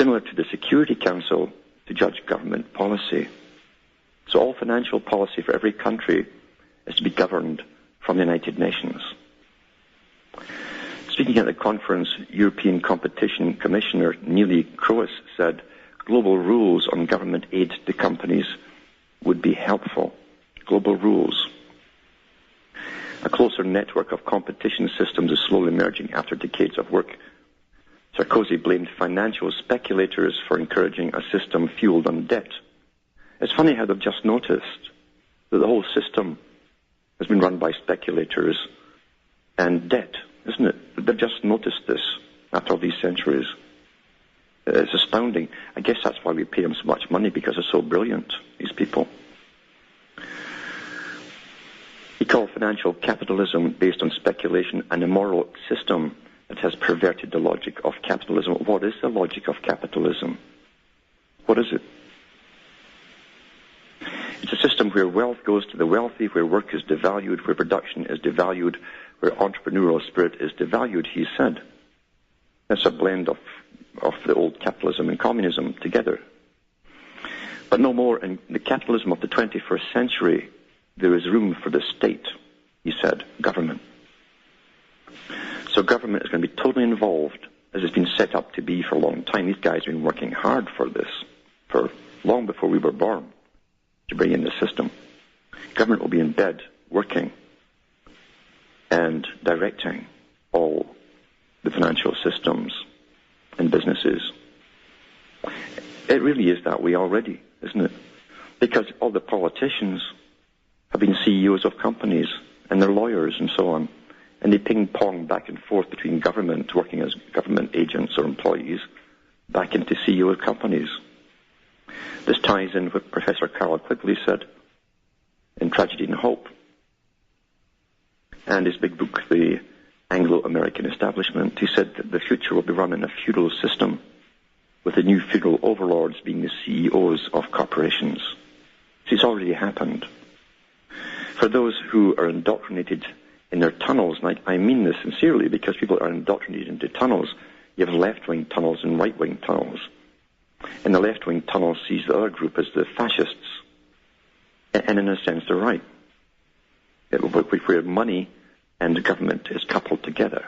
similar to the Security Council to judge government policy. So all financial policy for every country is to be governed from the United Nations. Speaking at the conference, European Competition Commissioner Neelie Kroes said global rules on government aid to companies would be helpful. Global rules. A closer network of competition systems is slowly emerging after decades of work. Sarkozy blamed financial speculators for encouraging a system fueled on debt. It's funny how they've just noticed that the whole system has been run by speculators and debt, isn't it? They've just noticed this after all these centuries. It's astounding. I guess that's why we pay them so much money, because they're so brilliant, these people. He called financial capitalism based on speculation an immoral system that has perverted the logic of capitalism. What is the logic of capitalism? What is it? It's a system where wealth goes to the wealthy, where work is devalued, where production is devalued, where entrepreneurial spirit is devalued, he said. That's a blend of the old capitalism and communism together. But no more. In the capitalism of the 21st century, there is room for the state, he said, government. So government is going to be totally involved, as it's been set up to be for a long time. These guys have been working hard for this, for long before we were born, to bring in the system. Government will be in bed, working, and directing all the financial systems and businesses. It really is that way already, isn't it? Because all the politicians have been CEOs of companies, and they're lawyers and so on, and they ping-pong back and forth between government, working as government agents or employees, back into CEO of companies. This ties in with Professor Carroll Quigley said in Tragedy and Hope, and his big book, The Anglo-American Establishment. He said that the future will be run in a feudal system, with the new feudal overlords being the CEOs of corporations. So it's already happened. For those who are indoctrinated in their tunnels, and I mean this sincerely, because people are indoctrinated into tunnels. You have left-wing tunnels and right-wing tunnels. And the left-wing tunnel sees the other group as the fascists. And in a sense, they're right. Where money and government is coupled together.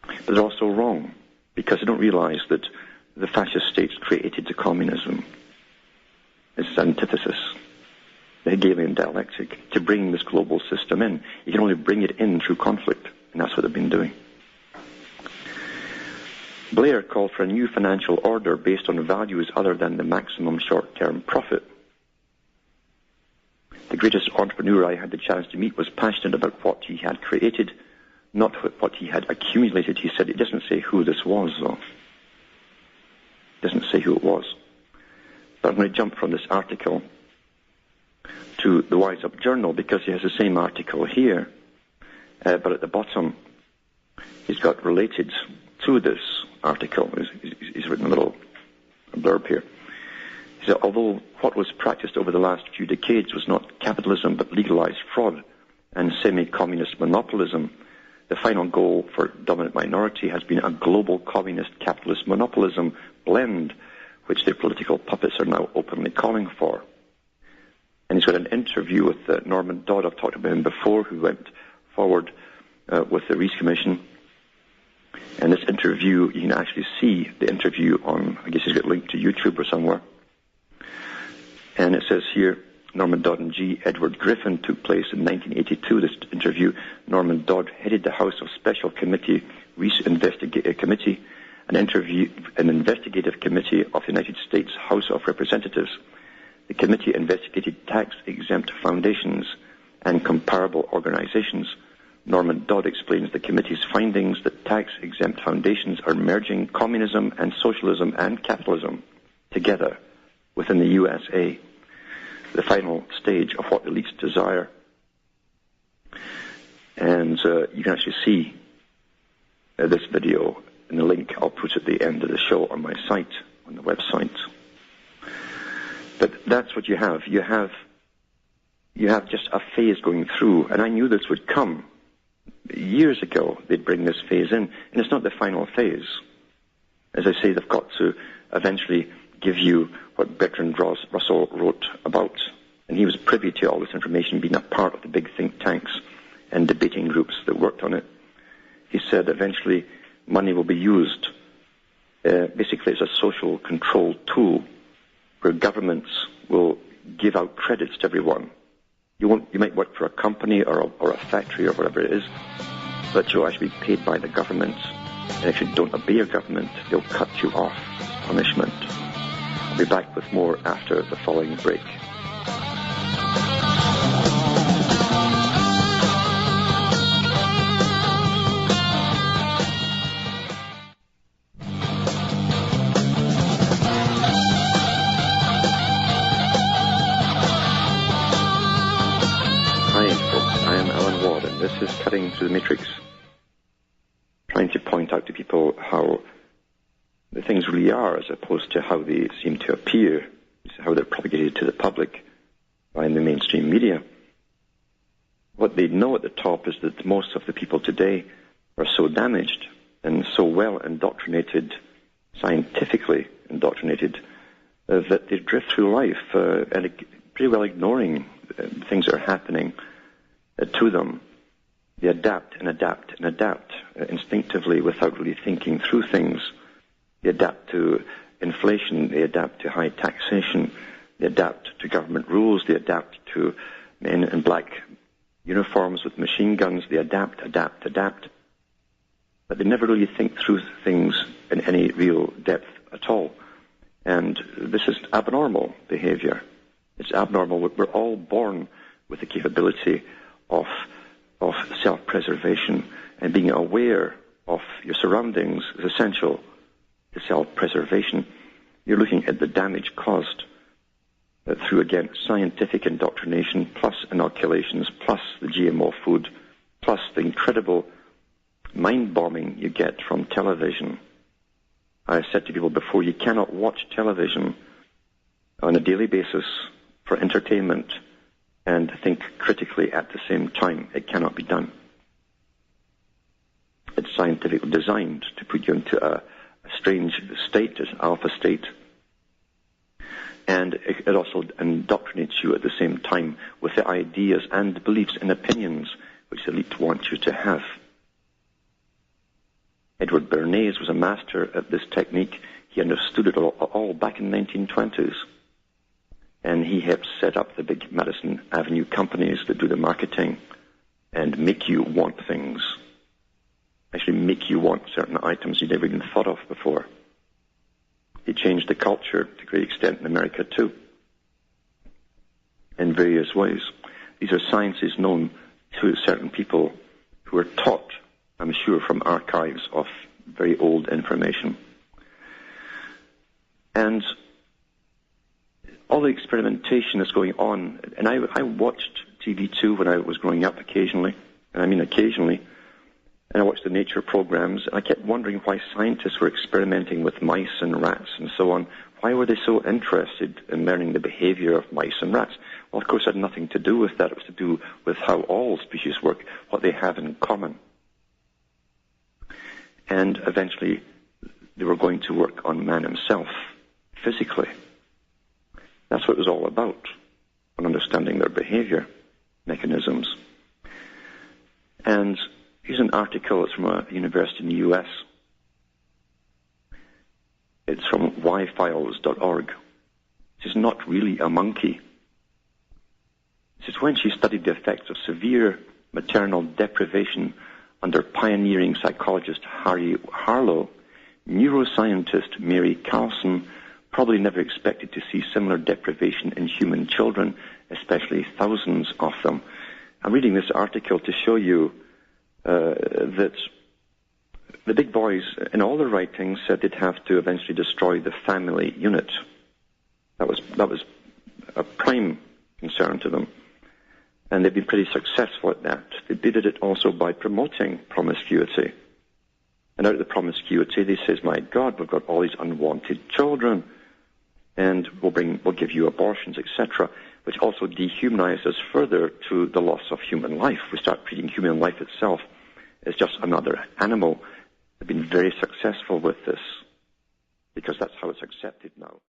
But they're also wrong, because they don't realize that the fascist states created the communism. It's antithesis, the Hegelian dialectic, to bring this global system in. You can only bring it in through conflict, and that's what they've been doing. Blair called for a new financial order based on values other than the maximum short-term profit. The greatest entrepreneur I had the chance to meet was passionate about what he had created, not what he had accumulated. He said, it doesn't say who this was, though. It doesn't say who it was. But I'm going to jump from this article to the Wise Up Journal, because he has the same article here, but at the bottom he's got related to this article. He's written a little blurb here. He said, although what was practiced over the last few decades was not capitalism but legalized fraud and semi-communist monopolism, the final goal for dominant minority has been a global communist capitalist monopolism blend, which their political puppets are now openly calling for. And he's got an interview with Norman Dodd. I've talked about him before, who went forward with the Rees Commission. And this interview, you can actually see the interview on, I guess he's got linked to YouTube or somewhere. And it says here, Norman Dodd and G. Edward Griffin took place in 1982. This interview, Norman Dodd headed the House of Special Committee, Rees Committee, an investigative committee of the United States House of Representatives. The committee investigated tax-exempt foundations and comparable organizations. Norman Dodd explains the committee's findings that tax-exempt foundations are merging communism and socialism and capitalism together within the USA, the final stage of what elites desire. And you can actually see this video in the link I'll put at the end of the show on my site, on the website. But that's what you have. You have just a phase going through, and I knew this would come. Years ago, they'd bring this phase in, and it's not the final phase. As I say, they've got to eventually give you what Bertrand Russell wrote about. And he was privy to all this information, being a part of the big think tanks and debating groups that worked on it. He said eventually money will be used basically as a social control tool where governments will give out credits to everyone. You might work for a company or a factory or whatever it is, but you'll actually be paid by the government. And if you don't obey your government, they'll cut you off as punishment. I'll be back with more after the following break. This is Cutting Through the Matrix, trying to point out to people how the things really are as opposed to how they seem to appear, how they're propagated to the public by the mainstream media. What they know at the top is that most of the people today are so damaged and so well indoctrinated, scientifically indoctrinated, that they drift through life and pretty well ignoring things that are happening to them. They adapt and adapt and adapt instinctively without really thinking through things. They adapt to inflation. They adapt to high taxation. They adapt to government rules. They adapt to men in black uniforms with machine guns. They adapt. But they never really think through things in any real depth at all. And this is abnormal behavior. It's abnormal. We're all born with the capability of self-preservation, and being aware of your surroundings is essential to self-preservation. You're looking at the damage caused through, again, scientific indoctrination, plus inoculations, plus the GMO food, plus the incredible mind-bombing you get from television. I've said to people before, you cannot watch television on a daily basis for entertainment and think critically at the same time. It cannot be done. It's scientifically designed to put you into a strange state, an alpha state, and it also indoctrinates you at the same time with the ideas and beliefs and opinions which the elite want you to have. Edward Bernays was a master at this technique. He understood it all back in the 1920s. And he helped set up the big Madison Avenue companies that do the marketing and make you want things. Actually make you want certain items you never even thought of before. He changed the culture to a great extent in America too, in various ways. These are sciences known to certain people who are taught, I'm sure, from archives of very old information. And all the experimentation that's going on, and I watched TV too when I was growing up occasionally, and I mean occasionally, and I watched the nature programs, and I kept wondering why scientists were experimenting with mice and rats and so on. Why were they so interested in learning the behavior of mice and rats? Well, of course, it had nothing to do with that. It was to do with how all species work, what they have in common. And eventually, they were going to work on man himself, physically. That's what it was all about, on understanding their behavior mechanisms. And here's an article. It's from a university in the U.S. It's from yfiles.org. This is not really a monkey. This is when she studied the effects of severe maternal deprivation under pioneering psychologist Harry Harlow, neuroscientist Mary Carlson probably never expected to see similar deprivation in human children, especially thousands of them. I'm reading this article to show you that the big boys in all their writings said they'd have to eventually destroy the family unit. That was a prime concern to them. And they've been pretty successful at that. They did it also by promoting promiscuity. And out of the promiscuity, they says, my God, we've got all these unwanted children, and we'll give you abortions, etc., which also dehumanizes us further to the loss of human life. We start treating human life itself as just another animal. They've been very successful with this. because that's how it's accepted now.